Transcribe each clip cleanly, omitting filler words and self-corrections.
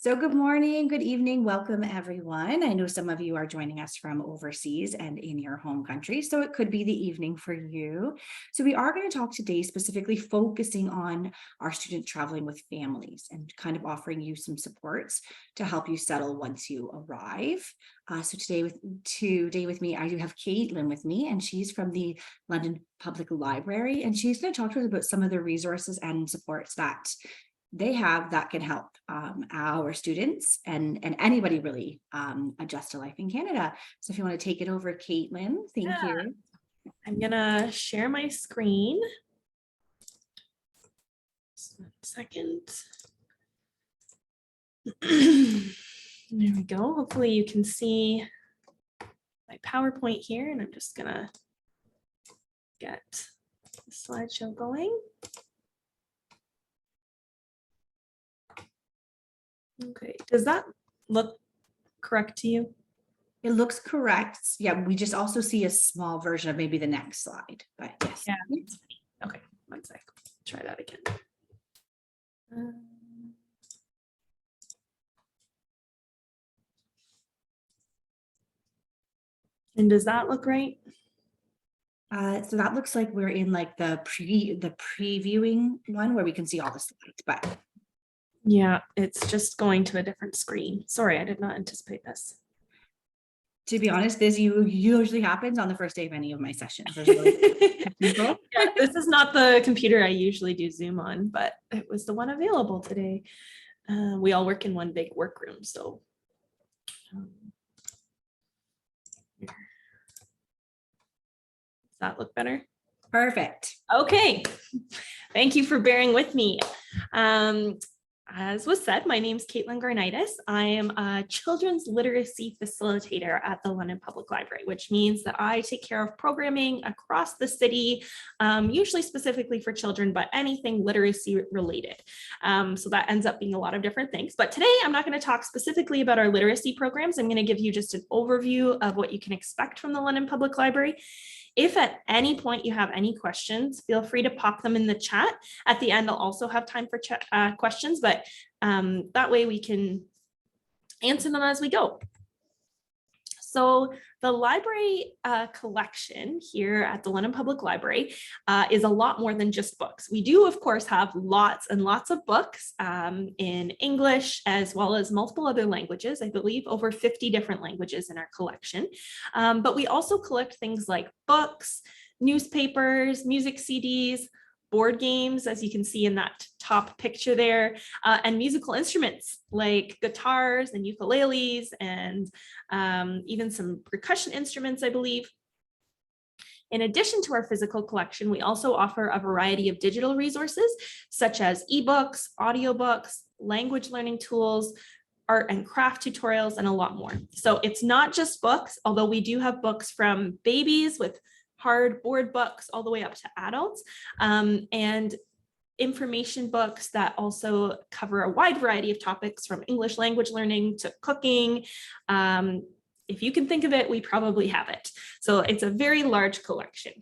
So good morning, good evening, welcome everyone. I know some of you are joining us from overseas and in your home country, so it could be the evening for you. So we are going to talk today specifically focusing on our students traveling with families and kind of offering you some supports to help you settle once you arrive. So today with me, I do have Caitlin with me, and she's from the London Public Library, and she's going to talk to us about some of the resources and supports that they have that can help our students and anybody really adjust to life in Canada. So if you want to take it over, Caitlin, thank you. I'm gonna share my screen. Just 1 second. There we go. Hopefully you can see my PowerPoint here, and I'm just gonna get the slideshow going. Okay, does that look correct to you? It looks correct. Yeah, we just also see a small version of maybe the next slide, but yes. Yeah. Okay, 1 sec. Try that again. And does that look right? So that looks like we're in like the previewing one where we can see all the slides, but Yeah, it's just going to a different screen. Sorry, I did not anticipate this. to be honest, this usually happens on the first day of any of my sessions. Yeah, this is not the computer I usually do Zoom on, but it was the one available today. We all work in one big workroom, so. Does that look better? perfect. Okay, thank you for bearing with me. As was said, my name is Caitlin Garnitis. I am a children's literacy facilitator at the London Public Library, which means that I take care of programming across the city, usually specifically for children, but anything literacy related. So that ends up being a lot of different things. But today I'm not going to talk specifically about our literacy programs. I'm going to give you just an overview of what you can expect from the London Public Library. If at any point you have any questions, feel free to pop them in the chat. At the end, I'll also have time for questions, but that way we can answer them as we go. So the library collection here at the London Public Library is a lot more than just books. We do, of course, have lots and lots of books in English, as well as multiple other languages. I believe over 50 different languages in our collection. But we also collect things like books, newspapers, music CDs, board games, as you can see in that top picture there, and musical instruments like guitars and ukuleles and even some percussion instruments, I believe. In addition to our physical collection, we also offer a variety of digital resources such as ebooks, audiobooks, language learning tools, art and craft tutorials, and a lot more. So it's not just books, although we do have books from babies with hard board books all the way up to adults, and information books that also cover a wide variety of topics from English language learning to cooking. If you can think of it, we probably have it. So it's a very large collection.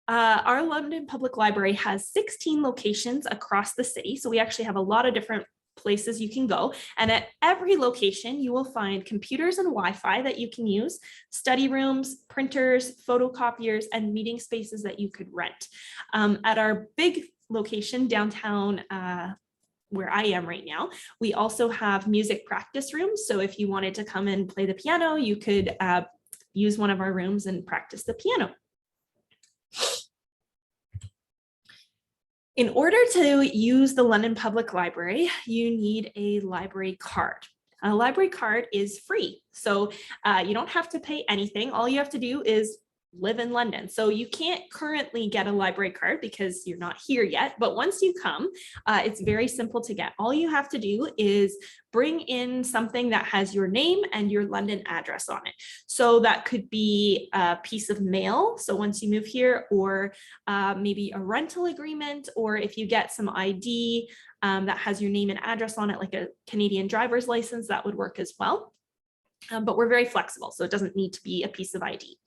Our London Public Library has 16 locations across the city. So we actually have a lot of different places you can go, and at every location you will find computers and Wi-Fi that you can use, study rooms, printers, photocopiers, and meeting spaces that you could rent. At our big location downtown, where I am right now, we also have music practice rooms. So if you wanted to come and play the piano, you could use one of our rooms and practice the piano. In order to use the London Public Library, you need a library card. A library card is free, so you don't have to pay anything. All you have to do is live in London. So you can't currently get a library card because you're not here yet, but once you come, it's very simple to get. All you have to do is bring in something that has your name and your London address on it. So that could be a piece of mail, so once you move here, or maybe a rental agreement, or if you get some ID that has your name and address on it, like a Canadian driver's license, that would work as well. But we're very flexible, so it doesn't need to be a piece of ID.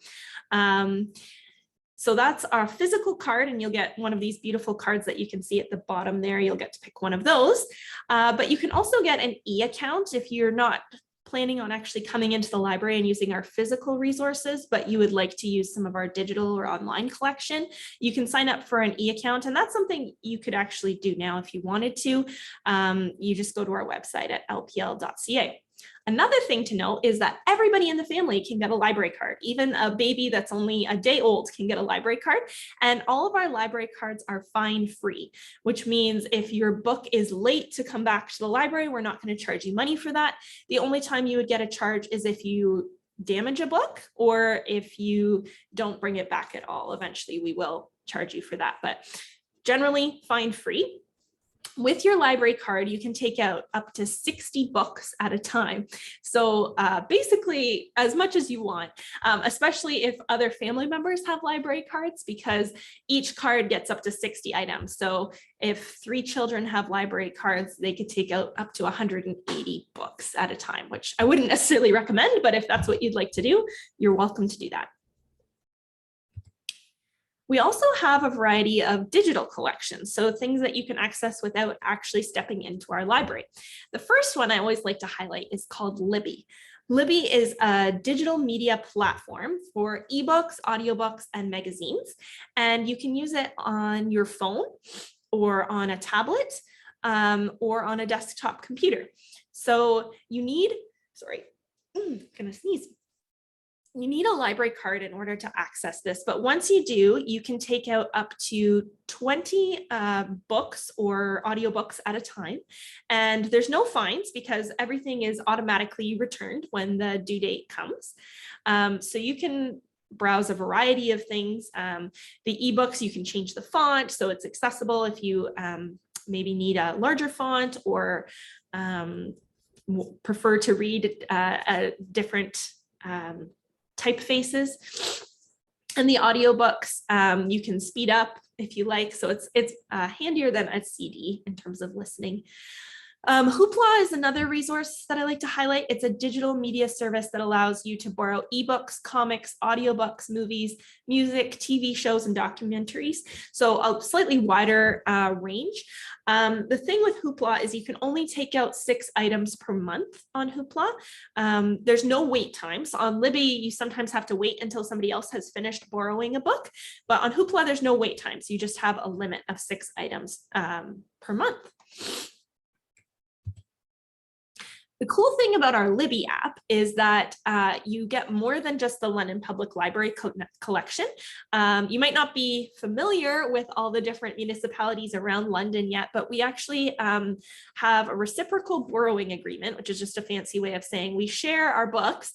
So that's our physical card, and you'll get one of these beautiful cards that you can see at the bottom there. You'll get to pick one of those, but you can also get an e-account if you're not planning on actually coming into the library and using our physical resources, but you would like to use some of our digital or online collection. You can sign up for an e-account, and that's something you could actually do now if you wanted to. You just go to our website at lpl.ca. Another thing to note is that everybody in the family can get a library card. Even a baby that's only a day old can get a library card. And all of our library cards are fine free, which means if your book is late to come back to the library, we're not going to charge you money for that. The only time you would get a charge is if you damage a book or if you don't bring it back at all. Eventually, we will charge you for that, but generally fine free. With your library card, you can take out up to 60 books at a time. So basically as much as you want, especially if other family members have library cards, because each card gets up to 60 items. So if 3 children have library cards, they could take out up to 180 books at a time, which I wouldn't necessarily recommend, but if that's what you'd like to do, you're welcome to do that. We also have a variety of digital collections, so things that you can access without actually stepping into our library. The first one I always like to highlight is called Libby. Libby is a digital media platform for ebooks, audiobooks, and magazines, and you can use it on your phone or on a tablet or on a desktop computer. So you need, gonna sneeze. You need a library card in order to access this, but once you do, you can take out up to 20 books or audiobooks at a time. And there's no fines because everything is automatically returned when the due date comes. So you can browse a variety of things. The ebooks, you can change the font so it's accessible if you maybe need a larger font or prefer to read a different typefaces. And the audiobooks, you can speed up if you like. So it's handier than a CD in terms of listening. Hoopla is another resource that I like to highlight. It's a digital media service that allows you to borrow ebooks, comics, audiobooks, movies, music, TV shows, and documentaries. So a slightly wider range. The thing with Hoopla is you can only take out 6 items per month on Hoopla. There's no wait time. So on Libby, you sometimes have to wait until somebody else has finished borrowing a book. But on Hoopla, there's no wait time. So you just have a limit of 6 items per month. The cool thing about our Libby app is that you get more than just the London Public Library collection. You might not be familiar with all the different municipalities around London yet, but we actually have a reciprocal borrowing agreement, which is just a fancy way of saying we share our books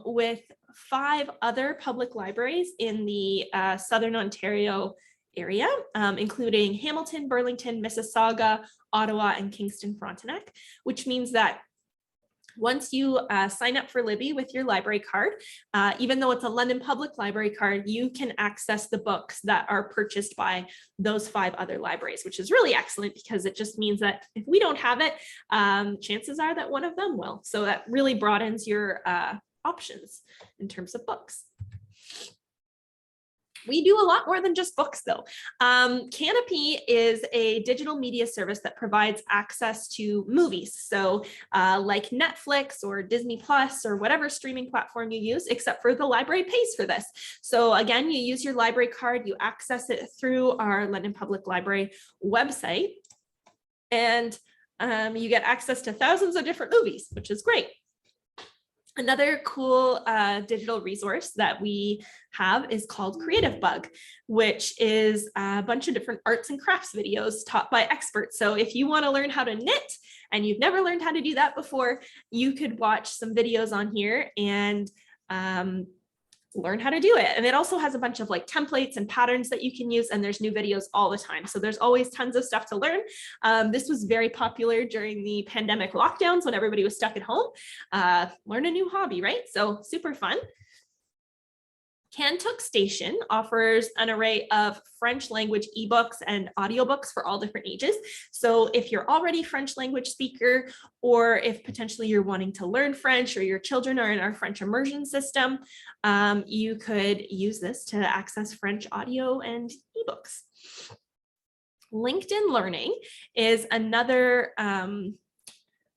with 5 other public libraries in the Southern Ontario area, including Hamilton, Burlington, Mississauga, Ottawa, and Kingston Frontenac, which means that once you sign up for Libby with your library card, even though it's a London Public Library card, you can access the books that are purchased by those 5 other libraries, which is really excellent because it just means that if we don't have it, chances are that one of them will. So that really broadens your options in terms of books. We do a lot more than just books though. Canopy is a digital media service that provides access to movies. So like Netflix or Disney Plus or whatever streaming platform you use, except for the library pays for this. So again, you use your library card, you access it through our London Public Library website, and you get access to thousands of different movies, which is great. Another cool digital resource that we have is called Creative Bug, which is a bunch of different arts and crafts videos taught by experts. So if you want to learn how to knit and you've never learned how to do that before, you could watch some videos on here and learn how to do it. And it also has a bunch of like templates and patterns that you can use, and there's new videos all the time. So there's always tons of stuff to learn. This was very popular during the pandemic lockdowns when everybody was stuck at home. Learn a new hobby, right? So super fun. Kantuk Station offers an array of French language ebooks and audiobooks for all different ages. So if you're already French language speaker, or if potentially you're wanting to learn French, or your children are in our French immersion system, you could use this to access French audio and ebooks. LinkedIn Learning is another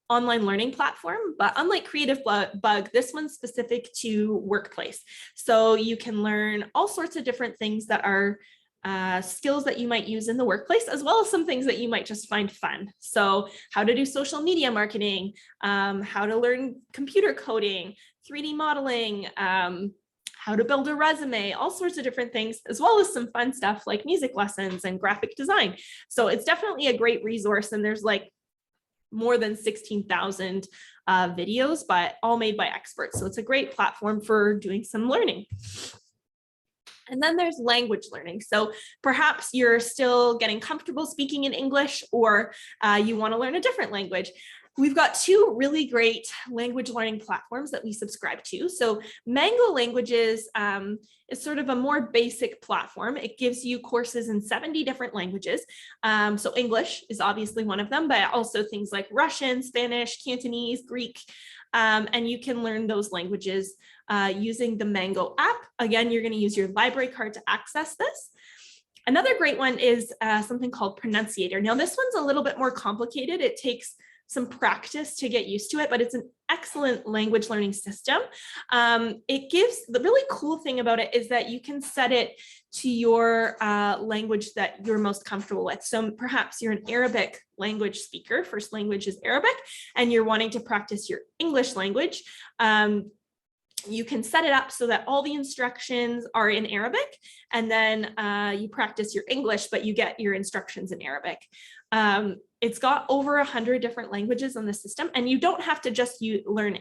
online learning platform, but unlike Creative Bug, this one's specific to workplace. So you can learn all sorts of different things that are skills that you might use in the workplace, as well as some things that you might just find fun. So how to do social media marketing, how to learn computer coding, 3D modeling, how to build a resume, all sorts of different things, as well as some fun stuff like music lessons and graphic design. So it's definitely a great resource, and there's like more than 16,000 videos, but all made by experts. So it's a great platform for doing some learning. And then there's language learning. So perhaps you're still getting comfortable speaking in English, or you want to learn a different language. We've got two really great language learning platforms that we subscribe to. So Mango Languages is sort of a more basic platform. It gives you courses in 70 different languages. So English is obviously one of them, but also things like Russian, Spanish, Cantonese, Greek, and you can learn those languages using the Mango app. Again, you're going to use your library card to access this. Another great one is something called Pronunciator. Now, this one's a little bit more complicated. It takes some practice to get used to it, but it's an excellent language learning system. It gives, the really cool thing about it is that you can set it to your language that you're most comfortable with. So perhaps you're an Arabic language speaker, first language is Arabic, and you're wanting to practice your English language. You can set it up so that all the instructions are in Arabic, and then you practice your English, but you get your instructions in Arabic. It's got over 100 different languages on the system, and you don't have to just learn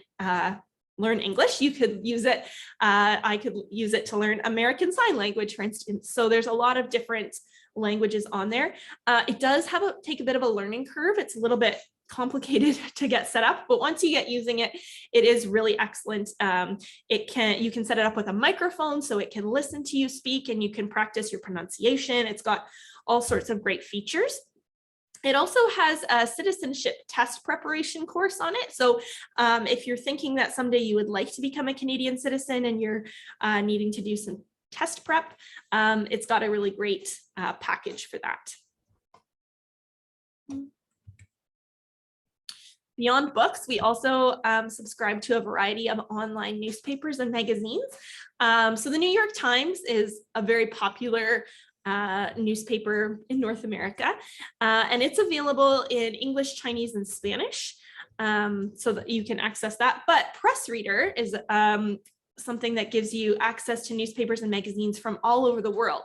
English. You could use it, I could use it to learn American Sign Language, for instance. So there's a lot of different languages on there. It does take a bit of a learning curve. It's a little bit complicated to get set up, but once you get using it, it is really excellent. You can set it up with a microphone so it can listen to you speak, and you can practice your pronunciation. It's got all sorts of great features. It also has a citizenship test preparation course on it. So if you're thinking that someday you would like to become a Canadian citizen and you're needing to do some test prep, it's got a really great package for that. Beyond books, we also subscribe to a variety of online newspapers and magazines. So the New York Times is a very popular newspaper in North America, and it's available in English, Chinese, and Spanish, so that you can access that. But Press Reader is something that gives you access to newspapers and magazines from all over the world.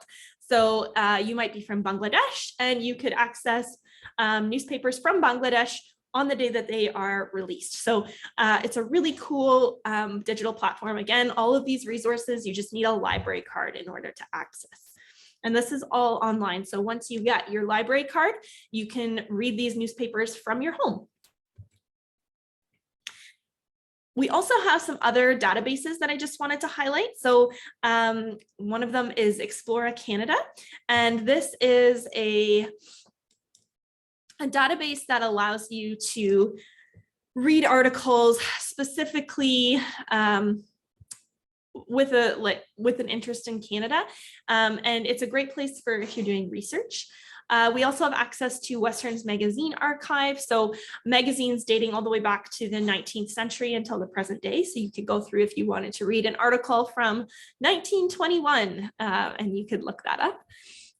So you might be from Bangladesh, and you could access newspapers from Bangladesh on the day that they are released. So it's a really cool digital platform. Again, all of these resources, you just need a library card in order to access. And this is all online. So once you get your library card, you can read these newspapers from your home. We also have some other databases that I just wanted to highlight. So one of them is Explora Canada. And this is a database that allows you to read articles specifically with an interest in Canada. And it's a great place for if you're doing research. We also have access to Western's magazine archive. So magazines dating all the way back to the 19th century until the present day. So you could go through if you wanted to read an article from 1921 and you could look that up.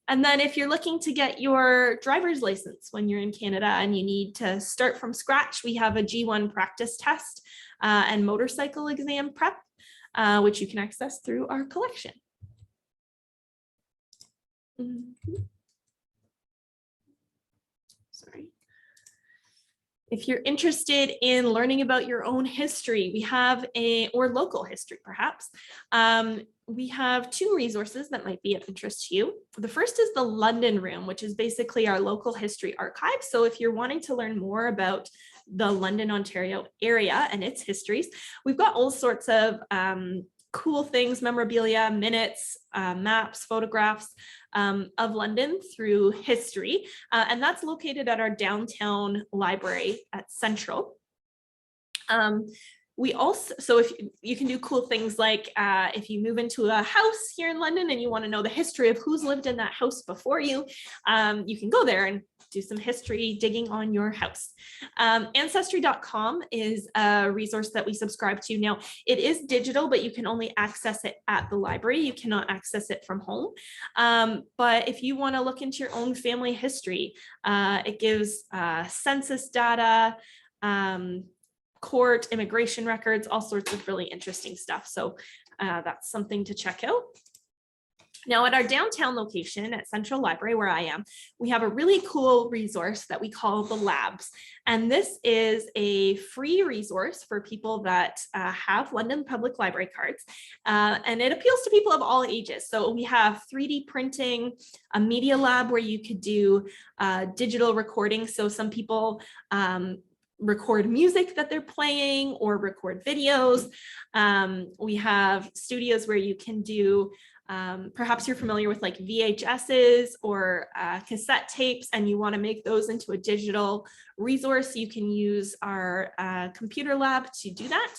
And then if you're looking to get your driver's license when you're in Canada and you need to start from scratch, we have a G1 practice test and motorcycle exam prep, which you can access through our collection. Sorry. If you're interested in learning about your own history, we have or local history perhaps, we have two resources that might be of interest to you. The first is the London Room, which is basically our local history archive. So if you're wanting to learn more about the London, Ontario area and its histories, we've got all sorts of cool things, memorabilia, minutes, maps, photographs of London through history. And that's located at our downtown library at Central. We also, so if you can do cool things like if you move into a house here in London and you want to know the history of who's lived in that house before you, you can go there and do some history digging on your house. Ancestry.com is a resource that we subscribe to. Now, it is digital, but you can only access it at the library. You cannot access it from home. But if you want to look into your own family history, it gives census data, court, immigration records, all sorts of really interesting stuff. So that's something to check out. Now at our downtown location at Central Library, where I am, we have a really cool resource that we call the Labs. And this is a free resource for people that have London Public Library cards. And it appeals to people of all ages. So we have 3D printing, a media lab where you could do digital recording. So some people record music that they're playing or record videos. We have studios where you can do, perhaps you're familiar with like VHSs or cassette tapes and you want to make those into a digital resource. You can use our computer lab to do that.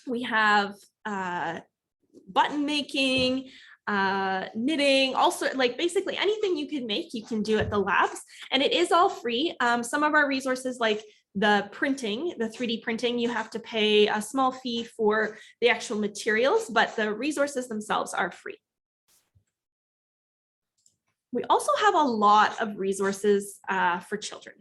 We have button making, knitting, also like basically anything you can make, you can do at the labs, and it is all free. Some of our resources like the printing, the 3D printing, you have to pay a small fee for the actual materials, but the resources themselves are free. We also have a lot of resources for children.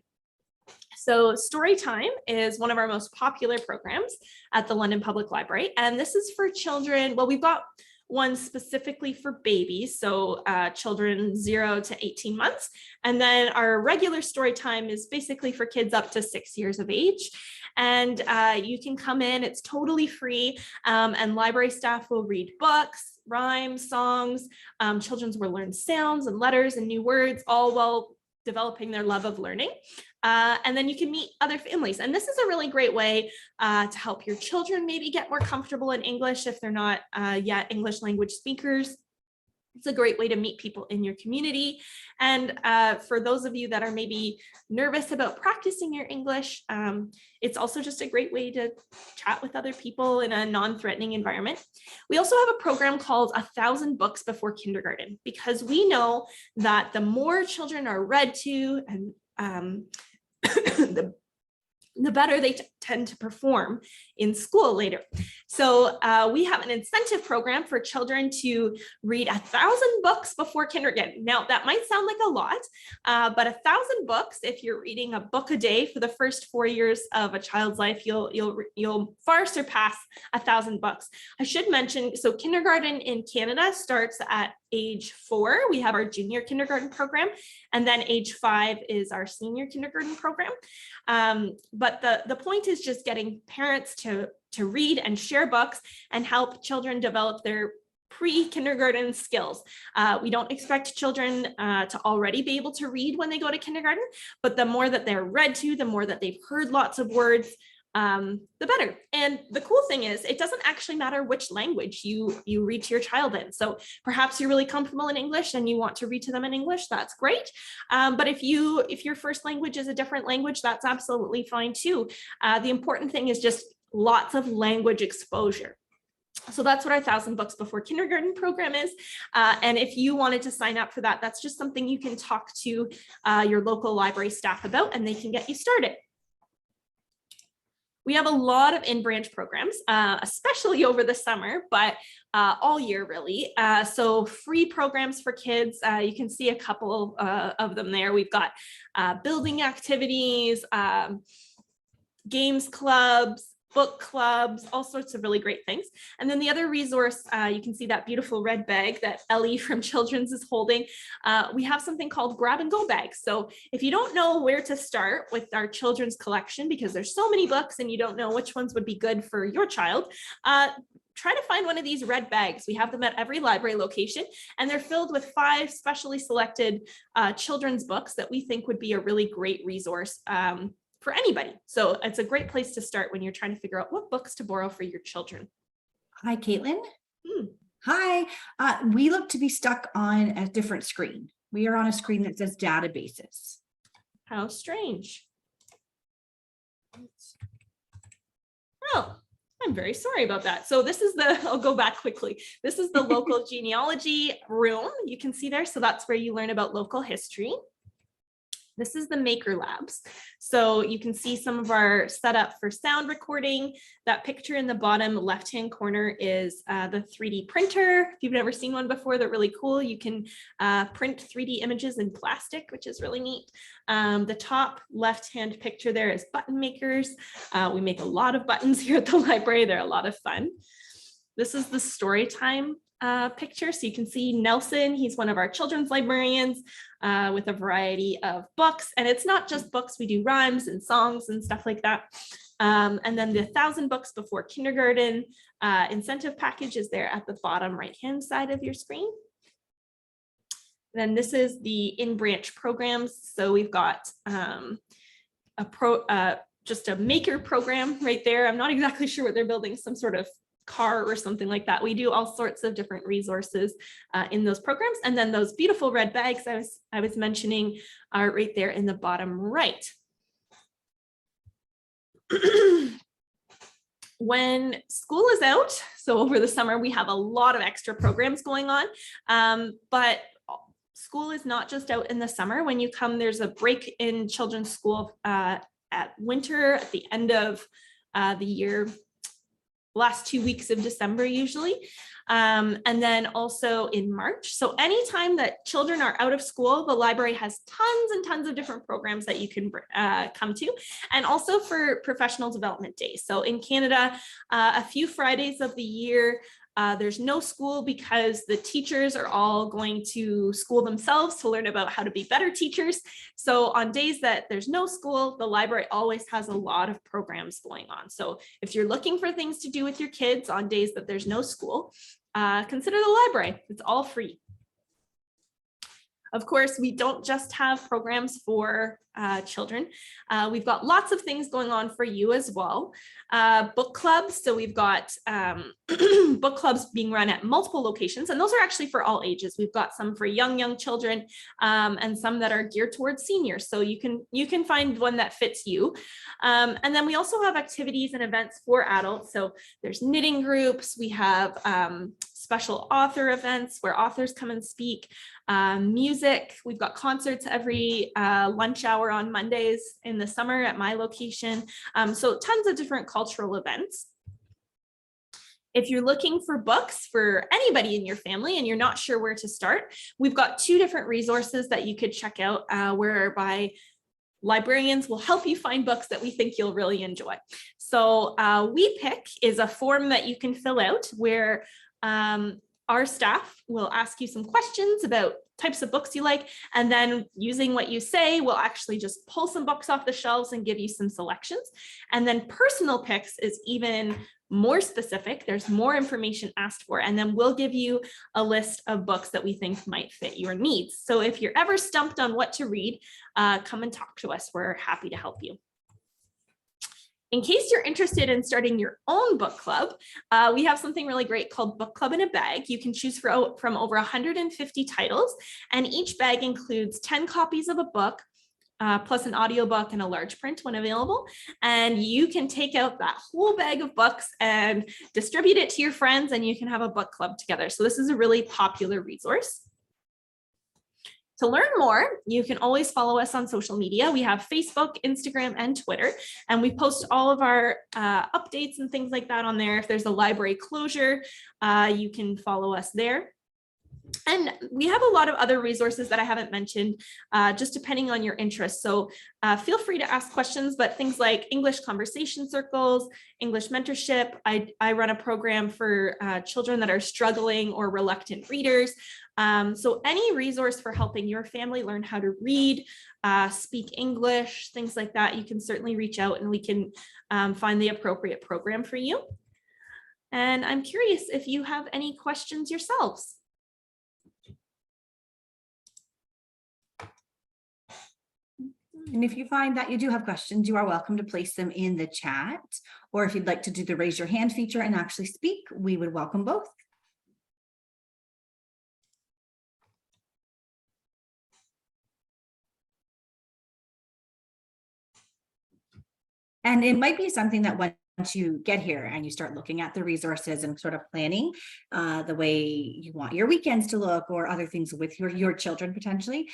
So Storytime is one of our most popular programs at the London Public Library, and this is for children. Well, we've got one specifically for babies, so children 0 to 18 months. And then our regular story time is basically for kids up to 6 years of age. And you can come in, it's totally free, and library staff will read books, rhymes, songs. Children will learn sounds and letters and new words, all while developing their love of learning. And then you can meet other families. And this is a really great way to help your children maybe get more comfortable in English if they're not yet English language speakers. It's a great way to meet people in your community. And for those of you that are maybe nervous about practicing your English, it's also just a great way to chat with other people in a non-threatening environment. We also have a program called 1,000 Books Before Kindergarten, because we know that the more children are read to and the better they tend to perform in school later. So we have an incentive program for children to read 1,000 books before kindergarten. Now that might sound like a lot, but 1,000 books, if you're reading a book a day for the first 4 years of a child's life, you'll far surpass 1,000 books. I should mention, so kindergarten in Canada starts at age 4. We have our junior kindergarten program, and then age 5 is our senior kindergarten program. But the point is just getting parents to read and share books and help children develop their pre-kindergarten skills. We don't expect children to already be able to read when they go to kindergarten, but the more that they're read to, the more that they've heard lots of words, the better. And the cool thing is, it doesn't actually matter which language you read to your child in. So perhaps you're really comfortable in English and you want to read to them in English, that's great. But if your first language is a different language, that's absolutely fine too. The important thing is just lots of language exposure. So that's what our 1,000 Books Before Kindergarten program is. And if you wanted to sign up for that, that's just something you can talk to your local library staff about, and they can get you started. We have a lot of in-branch programs, especially over the summer, but all year really. So free programs for kids, you can see a couple of them there. We've got building activities, games clubs, book clubs, all sorts of really great things. And then the other resource, you can see that beautiful red bag that Ellie from Children's is holding. We have something called grab and go bags. So if you don't know where to start with our children's collection, because there's so many books and you don't know which ones would be good for your child, try to find one of these red bags. We have them at every library location, and they're filled with 5 specially selected children's books that we think would be a really great resource for anybody. So it's a great place to start when you're trying to figure out what books to borrow for your children. Hi, Caitlin. Hmm, Hi. We look to be stuck on a different screen. We are on a screen that says databases. how strange. Oh, I'm very sorry about that. So this is the, I'll go back quickly. This is the local genealogy room. You can see there. So that's where you learn about local history. This is the Maker Labs. So you can see some of our setup for sound recording. That picture in the bottom left-hand corner is the 3D printer. If you've never seen one before, they're really cool. You can print 3D images in plastic, which is really neat. The top left-hand picture there is button makers. We make a lot of buttons here at the library. They're a lot of fun. This is the story time picture. So you can see Nelson, he's one of our children's librarians with a variety of books. And it's not just books, we do rhymes and songs and stuff like that. And then the 1,000 books before kindergarten incentive package is there at the bottom right-hand side of your screen. Then this is the in-branch programs. So we've got just a maker program right there. I'm not exactly sure what they're building, some sort of car or something like that. We do all sorts of different resources in those programs. And then those beautiful red bags I was mentioning are right there in the bottom right. When school is out, so over the summer, we have a lot of extra programs going on, but school is not just out in the summer. When you come, there's a break in children's school at winter, at the end of the year, last 2 weeks of December usually, and then also in March. So anytime that children are out of school, the library has tons and tons of different programs that you can come to, and also for professional development days. So in Canada, a few Fridays of the year, there's no school because the teachers are all going to school themselves to learn about how to be better teachers. So on days that there's no school, the library always has a lot of programs going on. So if you're looking for things to do with your kids on days that there's no school, consider the library. It's all free. Of course, we don't just have programs for children. We've got lots of things going on for you as well. Book clubs. So we've got book clubs being run at multiple locations, and those are actually for all ages. We've got some for young children and some that are geared towards seniors. So you can find one that fits you. And then we also have activities and events for adults. So there's knitting groups. We have special author events where authors come and speak, music. We've got concerts every lunch hour on Mondays in the summer at my location. So tons of different cultural events. If you're looking for books for anybody in your family and you're not sure where to start, we've got 2 different resources that you could check out whereby librarians will help you find books that we think you'll really enjoy. So We Pick is a form that you can fill out where our staff will ask you some questions about types of books you like, and then using what you say, we'll actually just pull some books off the shelves and give you some selections. And then Personal Picks is even more specific. There's more information asked for, and then we'll give you a list of books that we think might fit your needs. So if you're ever stumped on what to read, come and talk to us. We're happy to help you. In case you're interested in starting your own book club, we have something really great called Book Club in a Bag. You can choose from over 150 titles, and each bag includes 10 copies of a book, plus an audiobook and a large print when available. And you can take out that whole bag of books and distribute it to your friends, and you can have a book club together. So this is a really popular resource. To learn more, you can always follow us on social media. We have Facebook, Instagram, and Twitter, and we post all of our updates and things like that on there. If there's a library closure, you can follow us there. And we have a lot of other resources that I haven't mentioned, just depending on your interests. So feel free to ask questions, but things like English conversation circles, English mentorship. I run a program for children that are struggling or reluctant readers. So any resource for helping your family learn how to read, speak English, things like that, you can certainly reach out and we can find the appropriate program for you. And I'm curious if you have any questions yourselves. And if you find that you do have questions, you are welcome to place them in the chat, or if you'd like to do the raise your hand feature and actually speak, we would welcome both. And it might be something that once you get here and you start looking at the resources and sort of planning the way you want your weekends to look or other things with your children potentially,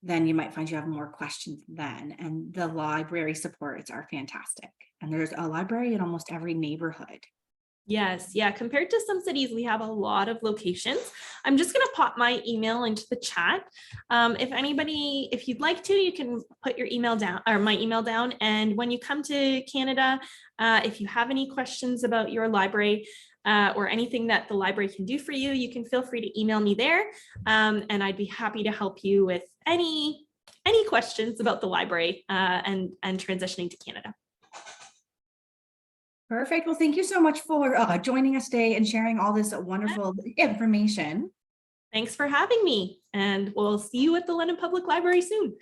then you might find you have more questions then. And the library supports are fantastic. And there's a library in almost every neighborhood. Yes, yeah. Compared to some cities, we have a lot of locations. I'm just going to pop my email into the chat. If you'd like to, you can put your email down or my email down. And when you come to Canada, if you have any questions about your library or anything that the library can do for you, you can feel free to email me there. And I'd be happy to help you with any questions about the library and transitioning to Canada. Perfect. Well, thank you so much for joining us today and sharing all this wonderful information. Thanks for having me, and we'll see you at the London Public Library soon.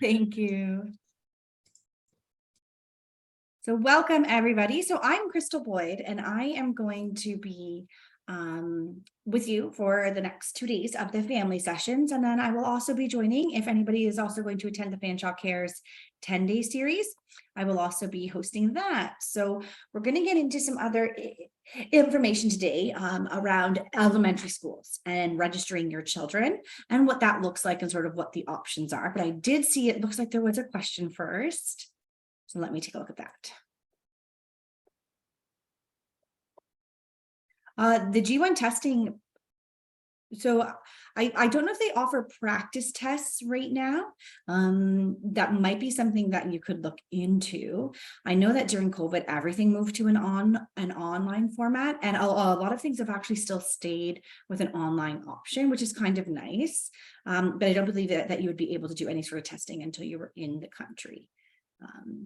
Thank you. So welcome everybody. So I'm Crystal Boyd, and I am going to be with you for the next 2 days of the family sessions. And then I will also be joining, if anybody is also going to attend the Fanshawe Cares 10-day series, I will also be hosting that. So we're going to get into some other information today around elementary schools and registering your children and what that looks like and sort of what the options are. But I did see it looks like there was a question first. So let me take a look at that. The G1 testing, so I don't know if they offer practice tests right now. That might be something that you could look into. I know that during COVID, everything moved to an online format, and a lot of things have actually still stayed with an online option, which is kind of nice. But I don't believe that you would be able to do any sort of testing until you were in the country.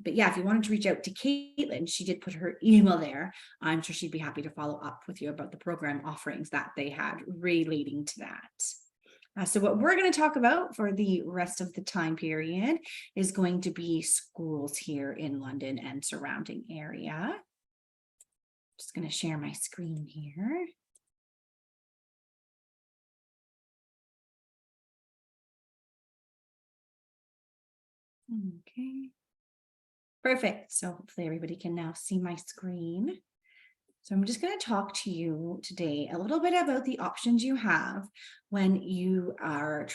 But yeah, if you wanted to reach out to Caitlin, she did put her email there. I'm sure she'd be happy to follow up with you about the program offerings that they had relating to that. So what we're going to talk about for the rest of the time period is going to be schools here in London and surrounding area. Just going to share my screen here. Okay. Perfect. So hopefully everybody can now see my screen. So I'm just going to talk to you today a little bit about the options you have when you are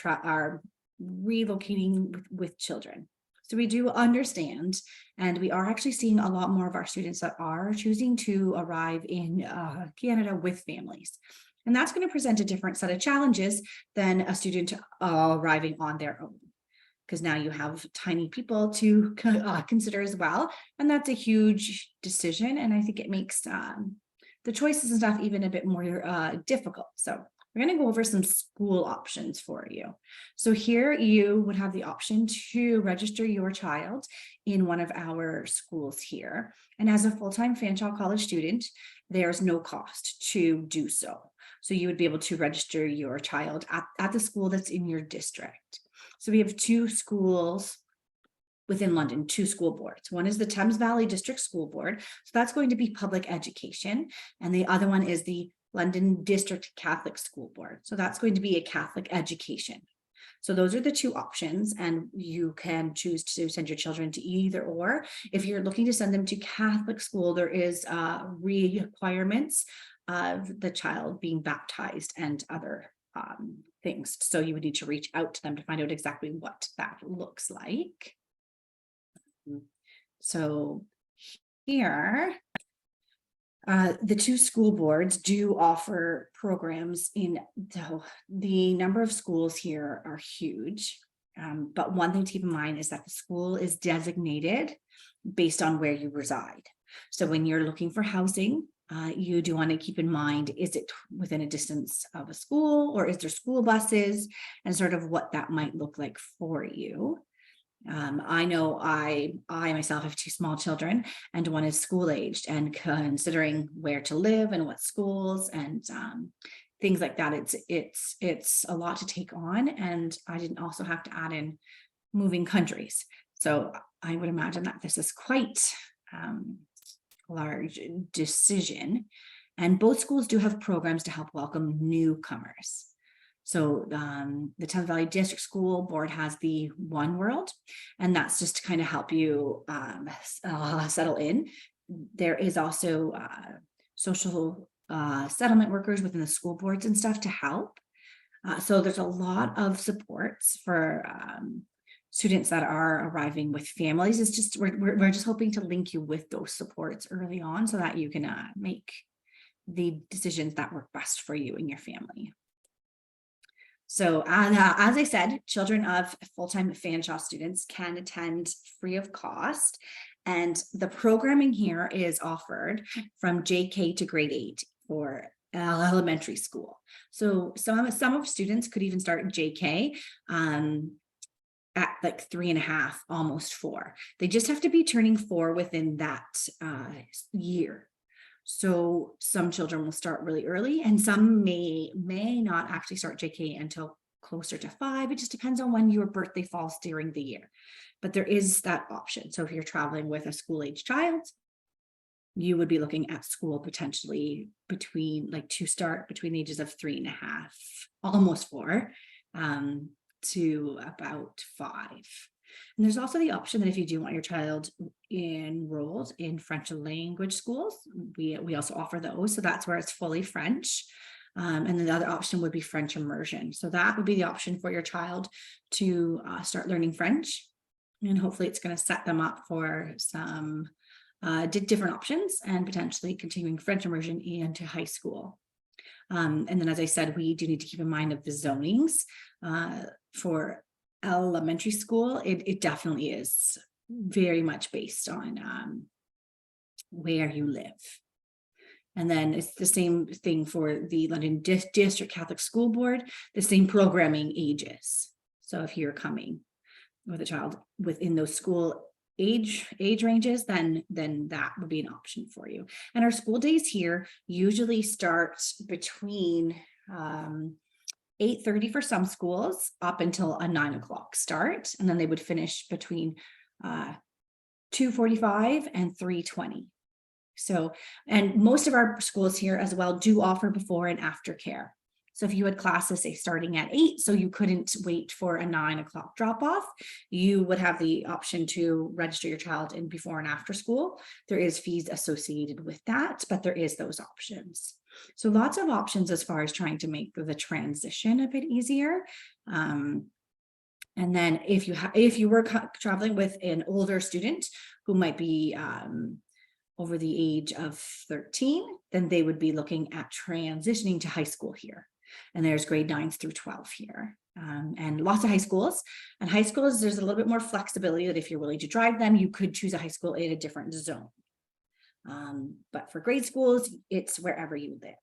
relocating with children. So we do understand, and we are actually seeing a lot more of our students that are choosing to arrive in Canada with families. And that's going to present a different set of challenges than a student arriving on their own, because now you have tiny people to consider as well. And that's a huge decision. And I think it makes the choices and stuff even a bit more difficult. So we're going to go over some school options for you. So here you would have the option to register your child in one of our schools here. And as a full-time Fanshawe College student, there's no cost to do so. So you would be able to register your child at the school that's in your district. So we have 2 schools within London, 2 school boards. One is the Thames Valley District School Board. So that's going to be public education. And the other one is the London District Catholic School Board. So that's going to be a Catholic education. So those are the 2 options, and you can choose to send your children to either or. If you're looking to send them to Catholic school, there is requirements of the child being baptized and other things. So you would need to reach out to them to find out exactly what that looks like. So here, the 2 school boards do offer programs in the number of schools here are huge. But one thing to keep in mind is that the school is designated based on where you reside. So when you're looking for housing, you do want to keep in mind, is it within a distance of a school, or is there school buses, and sort of what that might look like for you. I know I myself have 2 small children, and one is school aged, and considering where to live and what schools and things like that, it's a lot to take on. And I didn't also have to add in moving countries. So I would imagine that this is quite large decision. And both schools do have programs to help welcome newcomers. So the Thames Valley District School Board has the One World, and that's just to kind of help you settle in. There is also social settlement workers within the school boards and stuff to help. So there's a lot of supports for students that are arriving with families. It's just we're just hoping to link you with those supports early on so that you can make the decisions that work best for you and your family. So as I said, children of full-time Fanshawe students can attend free of cost. And the programming here is offered from JK to grade 8 for elementary school. So some of students could even start JK at like 3.5, almost 4. They just have to be turning 4 within that year. So some children will start really early, and some may not actually start JK until closer to 5. It just depends on when your birthday falls during the year. But there is that option. So if you're traveling with a school-age child, you would be looking at school potentially between between the ages of 3.5, almost 4, to about 5. And there's also the option that if you do want your child enrolled in French language schools, we also offer those. So that's where it's fully French. And then the other option would be French immersion. So that would be the option for your child to start learning French. And hopefully it's going to set them up for some different options and potentially continuing French immersion into high school. And then, as I said, we do need to keep in mind of the zonings for elementary school. It definitely is very much based on where you live. And then it's the same thing for the London District Catholic School Board, the same programming ages. So if you're coming with a child within those school age ranges, then that would be an option for you. And our school days here usually start between 8:30 for some schools up until a 9 o'clock start, and then they would finish between 2:45 and 3:20. So, and most of our schools here as well do offer before and after care. So if you had classes, say, starting at 8, so you couldn't wait for a 9 o'clock drop off, you would have the option to register your child in before and after school. There is fees associated with that, but there is those options. So lots of options as far as trying to make the transition a bit easier. And then if you were traveling with an older student who might be over the age of 13, then they would be looking at transitioning to high school here. And there's grade 9s through 12 here. And lots of high schools. And high schools, there's a little bit more flexibility that if you're willing to drive them, you could choose a high school in a different zone. But for grade schools, it's wherever you live.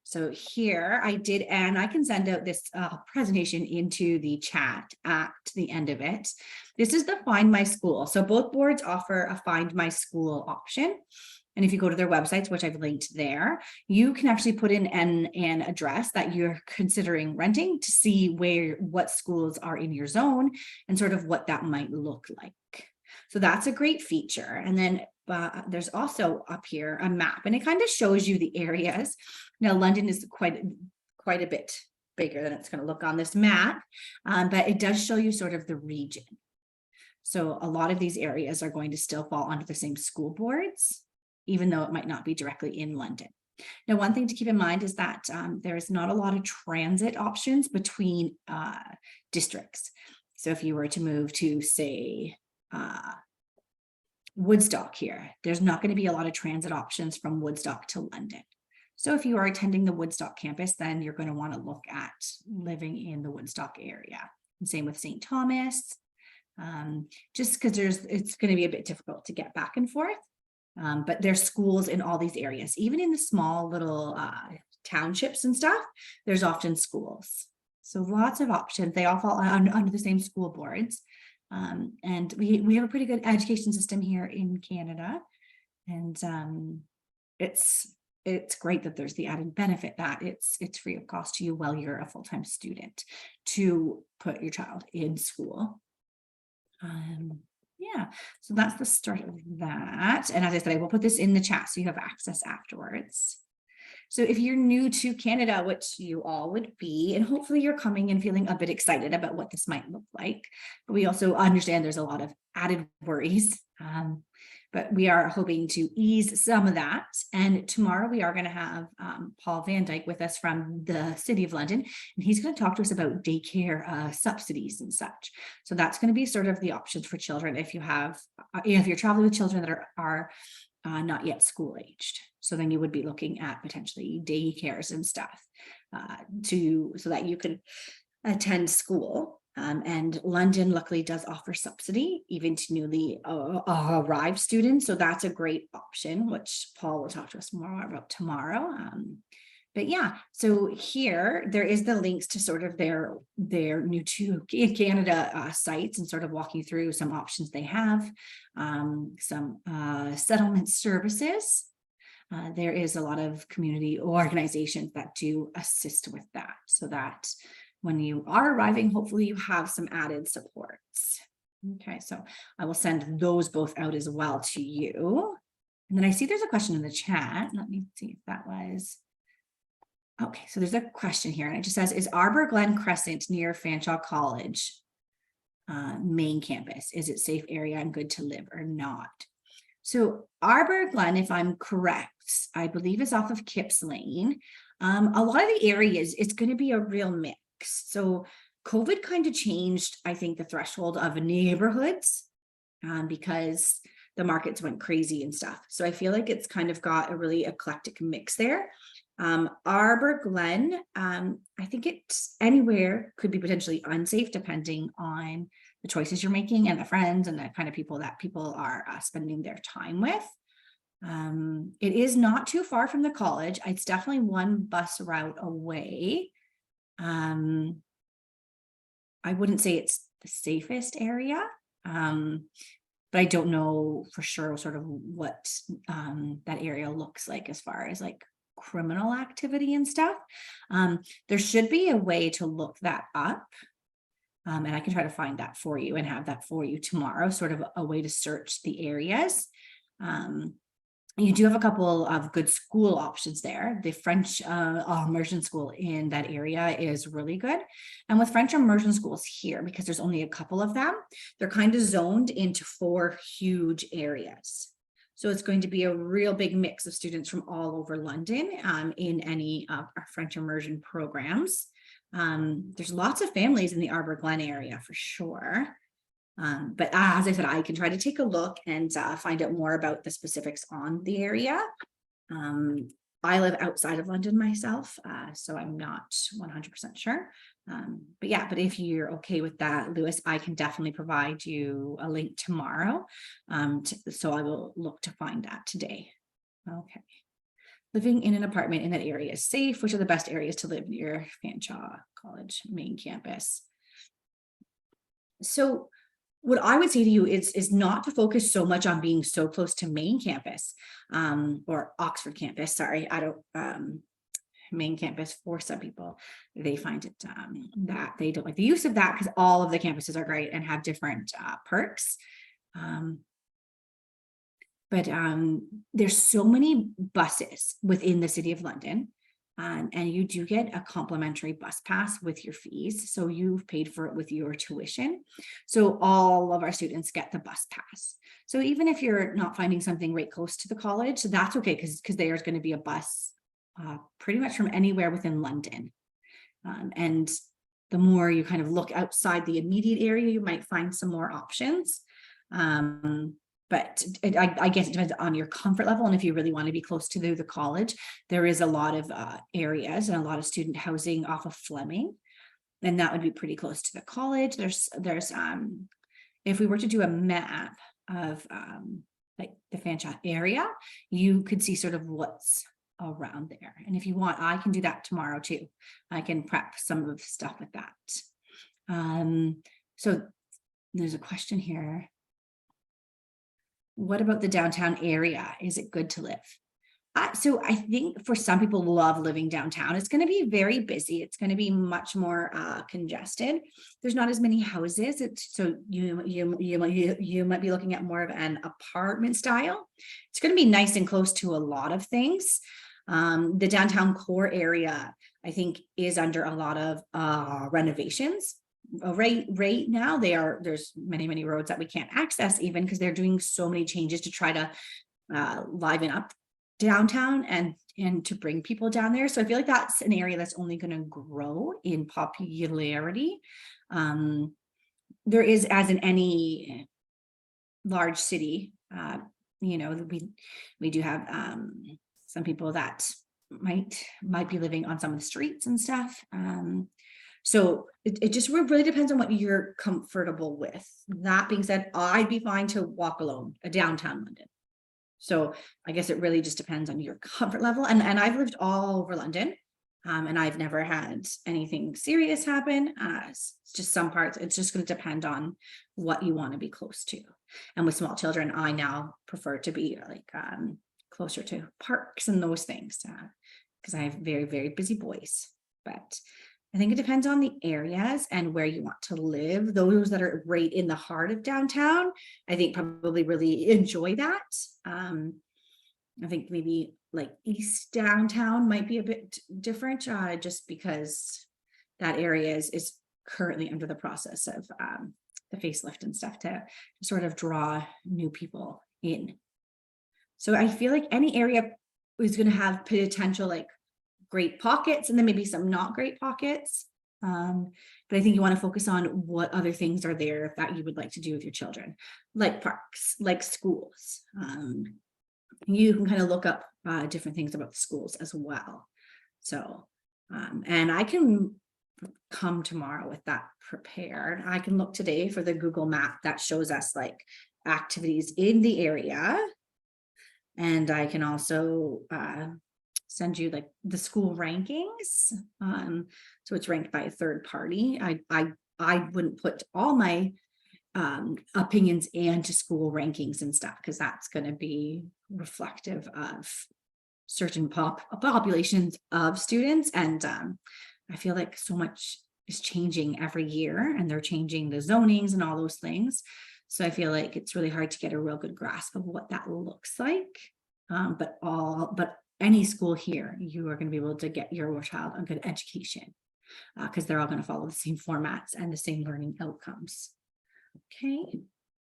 So here I did, and I can send out this presentation into the chat at the end of it. This is the Find My School. So both boards offer a Find My School option. And if you go to their websites, which I've linked there, you can actually put in an address that you're considering renting to see what schools are in your zone and sort of what that might look like. So that's a great feature. And then there's also up here a map, and it kind of shows you the areas. Now, London is quite a bit bigger than it's going to look on this map, but it does show you sort of the region. So a lot of these areas are going to still fall under the same school boards, even though it might not be directly in London. Now, one thing to keep in mind is that there is not a lot of transit options between districts. So if you were to move to, say, Woodstock here, there's not going to be a lot of transit options from Woodstock to London. So if you are attending the Woodstock campus, then you're going to want to look at living in the Woodstock area. And same with St. Thomas, just because it's going to be a bit difficult to get back and forth. But there's schools in all these areas, even in the small little townships and stuff, there's often schools. So lots of options. They all fall under the same school boards. And we have a pretty good education system here in Canada. And it's it's great that there's the added benefit that it's free of cost to you while you're a full-time student to put your child in school. Yeah, so that's the start of that. And as I said, I will put this in the chat so you have access afterwards. So if you're new to Canada, which you all would be, and hopefully you're coming and feeling a bit excited about what this might look like, but we also understand there's a lot of added worries. But we are hoping to ease some of that. And tomorrow we are going to have Paul Van Dyke with us from the City of London, and he's going to talk to us about daycare subsidies and such. So that's going to be sort of the options for children if you have, if you're traveling with children that are not yet school aged. So then you would be looking at potentially daycares and stuff so that you can attend school. And London luckily does offer subsidy even to newly arrived students. So that's a great option, which Paul will talk to us more about tomorrow. But yeah, so here there is the links to sort of their new to Canada sites, and sort of walk you through some options they have, some settlement services. There is a lot of community organizations that do assist with that, so that when you are arriving, hopefully you have some added supports. Okay, so I will send those both out as well to you. And then I see there's a question in the chat. Let me see if that was. Okay, so there's a question here, and it just says, is Arbor Glen Crescent near Fanshawe College main campus? Is it safe area and good to live or not? So Arbor Glen, if I'm correct, I believe is off of Kipps Lane. A lot of the areas, it's going to be a real mix. So COVID kind of changed, I think, the threshold of neighborhoods because the markets went crazy and stuff. So I feel like it's kind of got a really eclectic mix there. Arbor Glen, I think it's anywhere could be potentially unsafe depending on the choices you're making and the friends and the kind of people that people are spending their time with. It is not too far from the college. It's definitely one bus route away. I wouldn't say it's the safest area, but I don't know for sure sort of what that area looks like as far as like criminal activity and stuff. There should be a way to look that up. And I can try to find that for you and have that for you tomorrow, sort of a way to search the areas. You do have a couple of good school options there. The French immersion school in that area is really good. And with French immersion schools here, because there's only a couple of them, they're kind of zoned into 4 huge areas. So it's going to be a real big mix of students from all over London in any of our French immersion programs. There's lots of families in the Arbor Glen area for sure. But as I said, I can try to take a look and find out more about the specifics on the area. I live outside of London myself, so I'm not 100% sure. But yeah, but if you're okay with that, Lewis, I can definitely provide you a link tomorrow. So I will look to find that today. Okay. Living in an apartment in that area is safe. Which are the best areas to live near Fanshawe College main campus? So what I would say to you is not to focus so much on being so close to main campus or Oxford campus. Sorry, I don't main campus for some people. They find it that they don't like the use of that because all of the campuses are great and have different perks. But there's so many buses within the City of London. And you do get a complimentary bus pass with your fees. So you've paid for it with your tuition. So all of our students get the bus pass. So even if you're not finding something right close to the college, that's okay because there's going to be a bus pretty much from anywhere within London. And the more you kind of look outside the immediate area, you might find some more options. But I guess it depends on your comfort level. And if you really want to be close to the college, there is a lot of areas and a lot of student housing off of Fleming. And that would be pretty close to the college. There's if we were to do a map of like the Fanshawe area, you could see sort of what's around there. And if you want, I can do that tomorrow too. I can prep some of the stuff with that. So there's a question here. What about the downtown area? Is it good to live? So I think for some people love living downtown. It's going to be very busy. It's going to be much more congested. There's not as many houses. So you might be looking at more of an apartment style. It's going to be nice and close to a lot of things. The downtown core area, I think, is under a lot of renovations. Right now, there's many roads that we can't access even because they're doing so many changes to try to liven up downtown and to bring people down there. So I feel like that's an area that's only going to grow in popularity. There is, as in any large city, we do have some people that might be living on some of the streets and stuff. So it just really depends on what you're comfortable with. That being said, I'd be fine to walk alone downtown London. So I guess it really just depends on your comfort level. And I've lived all over London, and I've never had anything serious happen. It's just some parts, it's just going to depend on what you want to be close to. And with small children, I now prefer to be like closer to parks and those things because I have very busy boys. But I think it depends on the areas and where you want to live. Those that are right in the heart of downtown, I think probably really enjoy that. I think maybe like East downtown might be a bit different just because that area is currently under the process of the facelift and stuff to sort of draw new people in. So I feel like any area is going to have potential like great pockets and then maybe some not great pockets. But I think you want to focus on what other things are there that you would like to do with your children, like parks, like schools. You can kind of look up different things about the schools as well. So, and I can come tomorrow with that prepared. I can look today for the Google map that shows us like activities in the area. And I can also send you like the school rankings. So it's ranked by a third party. I wouldn't put all my opinions into school rankings and stuff because that's going to be reflective of certain populations of students. And I feel like so much is changing every year and they're changing the zonings and all those things. So I feel like it's really hard to get a real good grasp of what that looks like. But any school here, you are going to be able to get your child a good education because they're all going to follow the same formats and the same learning outcomes. Okay.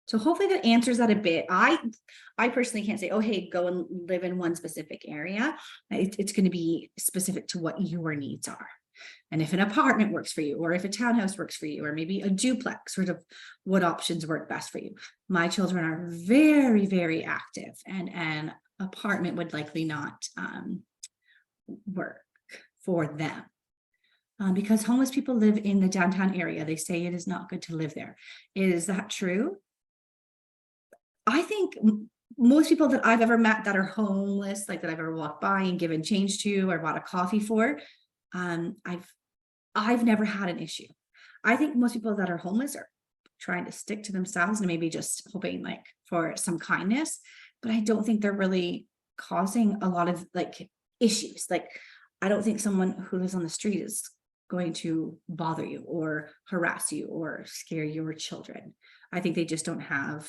So hopefully that answers that a bit. I personally can't say, oh, hey, go and live in one specific area. It's going to be specific to what your needs are. And if an apartment works for you, or if a townhouse works for you, or maybe a duplex, sort of what options work best for you. My children are very active, and an apartment would likely not work for them. Because homeless people live in the downtown area. They say it is not good to live there. Is that true? I think most people that I've ever met that are homeless, like that I've ever walked by and given change to or bought a coffee for, I've never had an issue. I think most people that are homeless are trying to stick to themselves and maybe just hoping like for some kindness, but I don't think they're really causing a lot of like issues. Like, I don't think someone who lives on the street is going to bother you or harass you or scare your children. I think they just don't have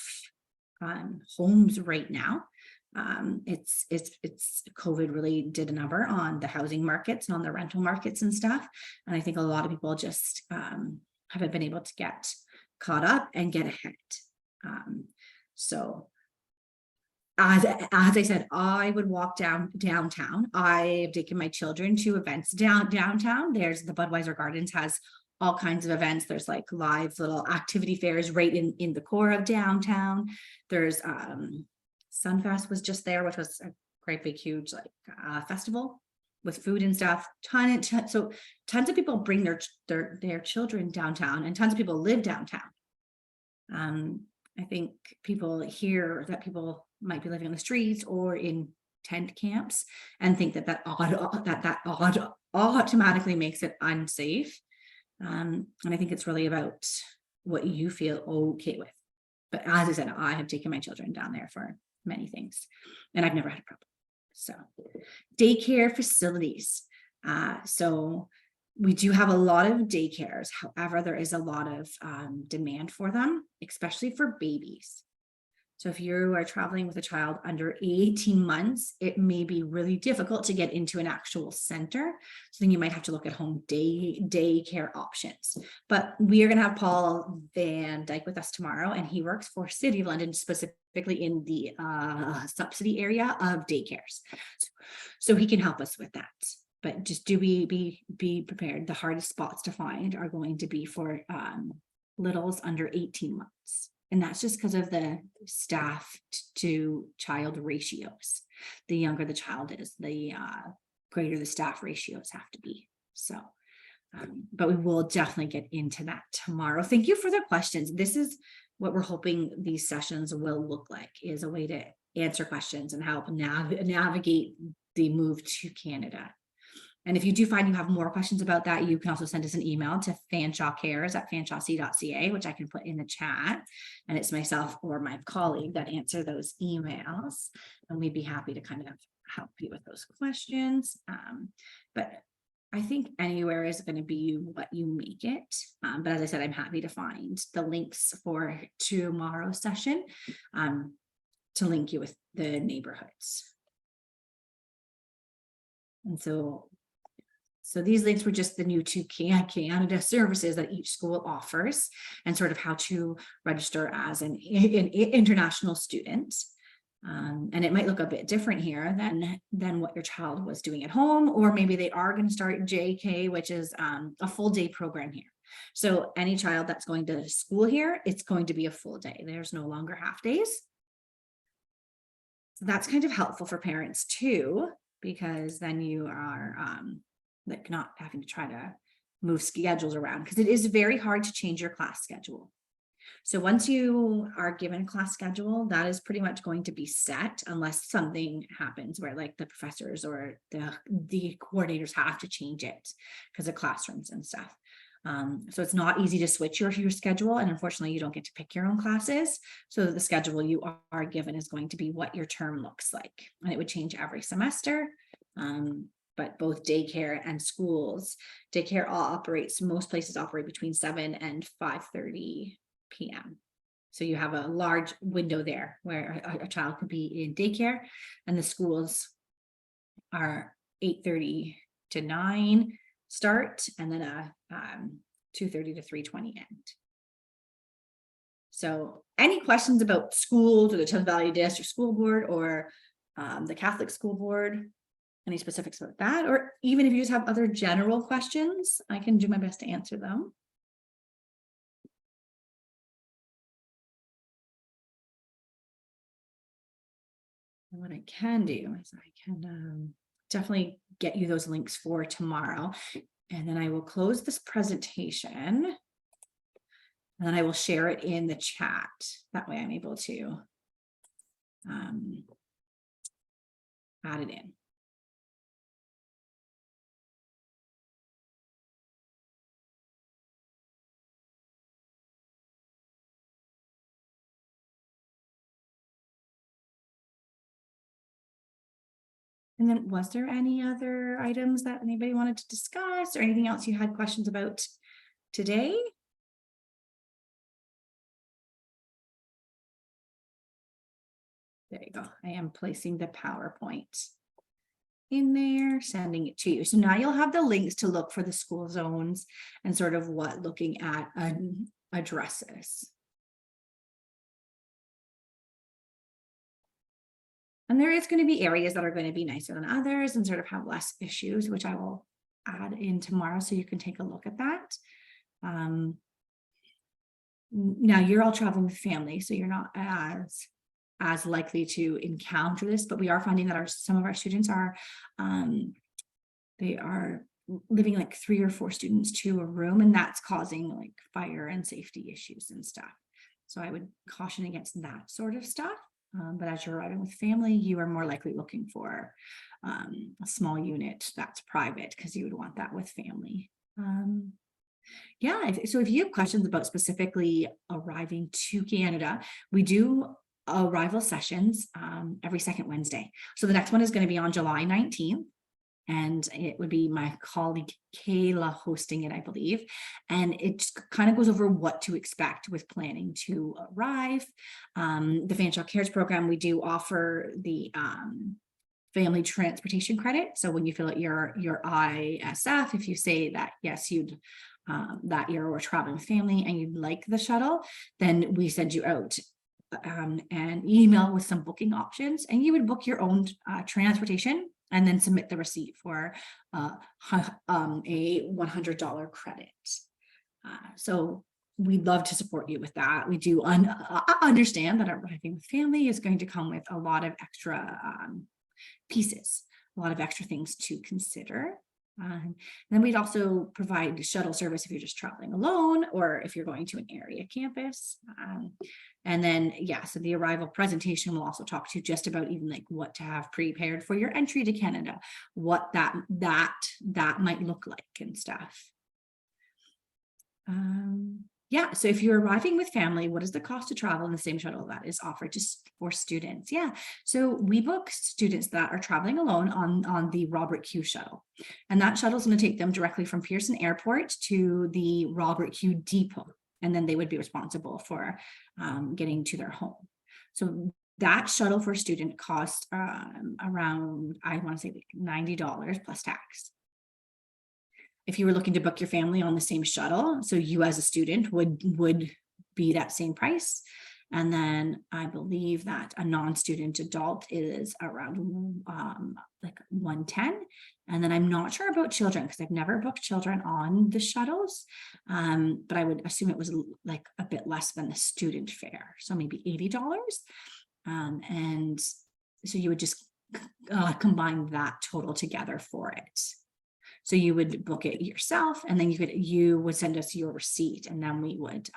homes right now. It's COVID really did a number on the housing markets and on the rental markets and stuff. And I think a lot of people just haven't been able to get caught up and get ahead. So as I said, I would walk downtown. I've taken my children to events downtown. There's the Budweiser Gardens has all kinds of events. There's like live little activity fairs right in the core of downtown. There's Sunfest was just there, which was a great big huge like festival with food and stuff. So tons of people bring their children downtown, and tons of people live downtown. I think people hear that people might be living on the streets or in tent camps and think that automatically makes it unsafe. And I think it's really about what you feel okay with. But as I said, I have taken my children down there for many things and I've never had a problem. So daycare facilities. So we do have a lot of daycares. However, there is a lot of demand for them, especially for babies. So if you are traveling with a child under 18 months, it may be really difficult to get into an actual center. So then you might have to look at home daycare options. But we are going to have Paul Van Dyke with us tomorrow, and he works for City of London, specifically in the subsidy area of daycares. So he can help us with that. But just do be prepared. The hardest spots to find are going to be for littles under 18 months. And that's just because of the staff to child ratios. The younger the child is, the greater the staff ratios have to be. So, but we will definitely get into that tomorrow. Thank you for the questions. This is what we're hoping these sessions will look like, is a way to answer questions and help navigate the move to Canada. And if you do find you have more questions about that, you can also send us an email to fanshawecares@fanshawe.ca, which I can put in the chat. And it's myself or my colleague that answer those emails. And we'd be happy to kind of help you with those questions. But I think anywhere is going to be what you make it. But as I said, I'm happy to find the links for tomorrow's session to link you with the neighborhoods. And so these links were just the new to Canada services that each school offers, and sort of how to register as an international student. And it might look a bit different here than what your child was doing at home, or maybe they are going to start JK, which is a full day program here. So any child that's going to school here, it's going to be a full day. There's no longer half days. So that's kind of helpful for parents too, because then you are like not having to try to move schedules around, because it is very hard to change your class schedule. So once you are given a class schedule, that is pretty much going to be set, unless something happens where like the professors or the coordinators have to change it because of classrooms and stuff. So it's not easy to switch your schedule, and unfortunately you don't get to pick your own classes. So the schedule you are given is going to be what your term looks like, and it would change every semester. But both daycare and schools, daycare most places operate between 7 and 5:30 p.m. So you have a large window there where a child could be in daycare, and the schools are 8:30 to 9 start, and then a 2:30 to 3:20 end. So any questions about schools or the Thames Valley District School Board or the Catholic School Board? Any specifics about that? Or even if you just have other general questions, I can do my best to answer them. And what I can do is I can definitely get you those links for tomorrow. And then I will close this presentation. And then I will share it in the chat. That way I'm able to add it in. And then was there any other items that anybody wanted to discuss, or anything else you had questions about today? There you go. I am placing the PowerPoint in there, sending it to you. So now you'll have the links to look for the school zones and sort of what looking at addresses. And there is going to be areas that are going to be nicer than others and sort of have less issues, which I will add in tomorrow so you can take a look at that. Now you're all traveling with family, so you're not as likely to encounter this, but we are finding that some of our students are they are living like 3 or 4 students to a room, and that's causing like fire and safety issues and stuff. So I would caution against that sort of stuff. But as you're arriving with family, you are more likely looking for a small unit that's private, because you would want that with family. Yeah, so if you have questions about specifically arriving to Canada, we do arrival sessions every second Wednesday. So the next one is going to be on July 19th. And it would be my colleague Kayla hosting it, I believe. And it just kind of goes over what to expect with planning to arrive. The Fanshawe Cares program, we do offer the family transportation credit. So when you fill out your ISF, if you say that, yes, you'd that you're traveling with family and you'd like the shuttle, then we send you out an email with some booking options, and you would book your own transportation and then submit the receipt for a $100 credit. So we'd love to support you with that. We do understand that arriving with family is going to come with a lot of extra pieces, a lot of extra things to consider. Then we'd also provide shuttle service if you're just traveling alone or if you're going to an area campus. And then, yeah, so the arrival presentation will also talk to you just about even like what to have prepared for your entry to Canada, what that might look like and stuff. Yeah, so if you're arriving with family, what is the cost to travel in the same shuttle that is offered just for students? Yeah, so we book students that are traveling alone on the Robert Q shuttle. And that shuttle is going to take them directly from Pearson Airport to the Robert Q depot. And then they would be responsible for getting to their home. So that shuttle for a student costs around, I want to say like $90 plus tax. If you were looking to book your family on the same shuttle, so you as a student would be that same price. And then I believe that a non-student adult is around like $110. And then I'm not sure about children because I've never booked children on the shuttles, but I would assume it was like a bit less than the student fare. So maybe $80. And so you would just combine that total together for it. So you would book it yourself, and then you would send us your receipt, and then we would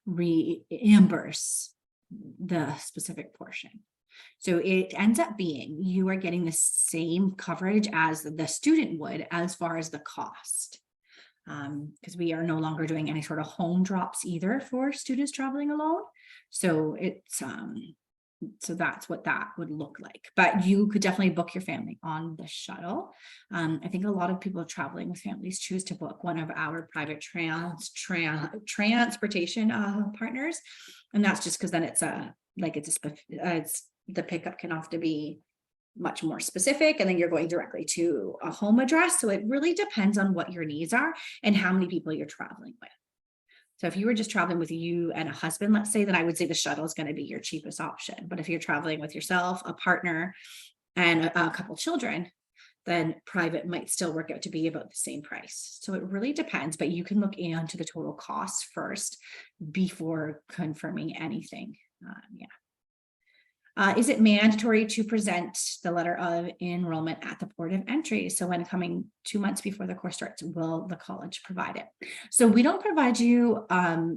reimburse the specific portion. So it ends up being you are getting the same coverage as the student would as far as the cost, because we are no longer doing any sort of home drops either for students traveling alone. So it's so that's what that would look like. But you could definitely book your family on the shuttle. I think a lot of people traveling with families choose to book one of our private transportation partners. And that's just because then it's the pickup can often be much more specific, and then you're going directly to a home address. So it really depends on what your needs are and how many people you're traveling with. So if you were just traveling with you and a husband, let's say, then I would say the shuttle is going to be your cheapest option. But if you're traveling with yourself, a partner, and a couple children, then private might still work out to be about the same price. So it really depends, but you can look into the total cost first before confirming anything. Is it mandatory to present the letter of enrollment at the port of entry? So when coming 2 months before the course starts, will the college provide it? So we don't provide you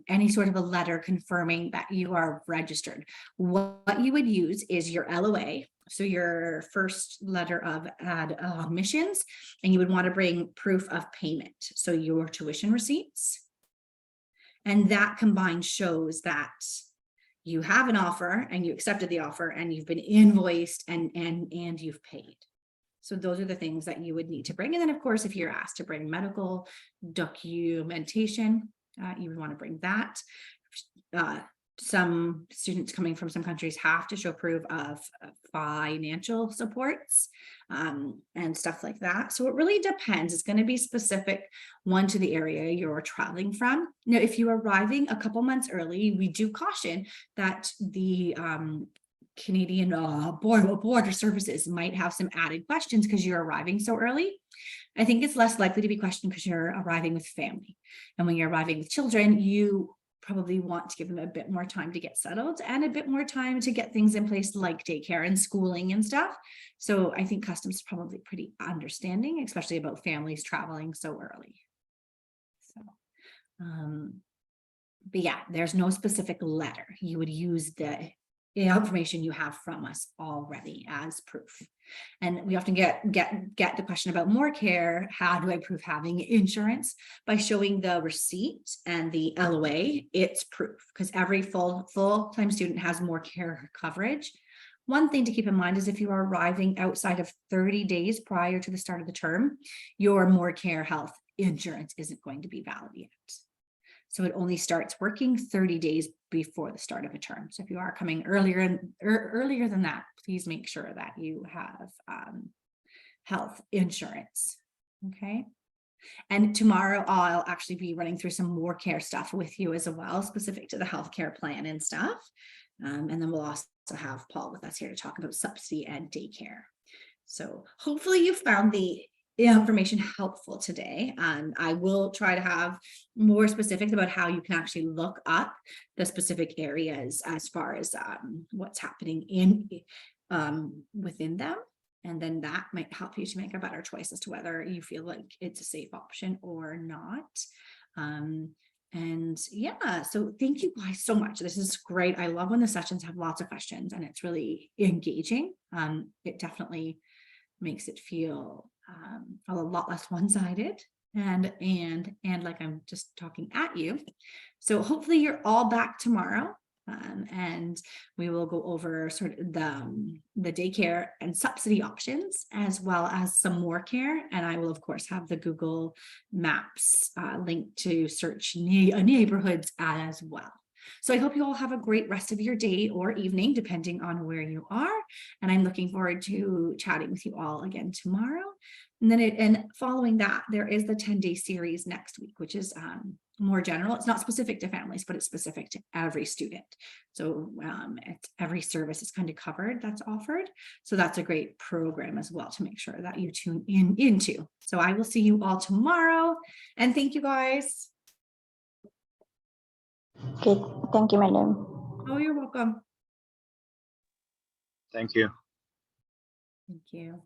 any sort of a letter confirming that you are registered. What you would use is your LOA, so your first letter of admissions, and you would want to bring proof of payment, so your tuition receipts. And that combined shows that you have an offer and you accepted the offer and you've been invoiced and you've paid. So those are the things that you would need to bring. And then of course, if you're asked to bring medical documentation, you would want to bring that. Some students coming from some countries have to show proof of financial supports and stuff like that. So it really depends. It's going to be specific one to the area you're traveling from. Now, if you're arriving a couple months early, we do caution that the Canadian Border Services might have some added questions because you're arriving so early. I think it's less likely to be questioned because you're arriving with family. And when you're arriving with children, you probably want to give them a bit more time to get settled and a bit more time to get things in place like daycare and schooling and stuff. So I think customs is probably pretty understanding, especially about families traveling so early. So, but yeah, there's no specific letter. You would use the information you have from us already as proof. And we often get the question about more care. How do I prove having insurance? By showing the receipt and the LOA, it's proof, because every full-time student has more care coverage. One thing to keep in mind is if you are arriving outside of 30 days prior to the start of the term, your more care health insurance isn't going to be valid yet. So it only starts working 30 days before the start of a term. So if you are coming earlier than that, please make sure that you have health insurance. Okay. And tomorrow I'll actually be running through some more care stuff with you as well, specific to the healthcare plan and stuff. And then we'll also have Paul with us here to talk about subsidy and daycare. So hopefully you found the information helpful today. I will try to have more specifics about how you can actually look up the specific areas as far as what's happening in within them. And then that might help you to make a better choice as to whether you feel like it's a safe option or not. And yeah, so thank you guys so much. This is great. I love when the sessions have lots of questions and it's really engaging. It definitely makes it feel a lot less one-sided and like I'm just talking at you. So hopefully you're all back tomorrow. And we will go over sort of the daycare and subsidy options, as well as some more care. And I will, of course, have the Google Maps link to search neighborhoods as well. So I hope you all have a great rest of your day or evening, depending on where you are. And I'm looking forward to chatting with you all again tomorrow. And then following that, there is the 10-day series next week, which is more general. It's not specific to families, but it's specific to every student. So every service is kind of covered that's offered. So that's a great program as well to make sure that you tune into. So I will see you all tomorrow. And thank you guys. Okay, thank you, madam. Oh, you're welcome. Thank you. Thank you.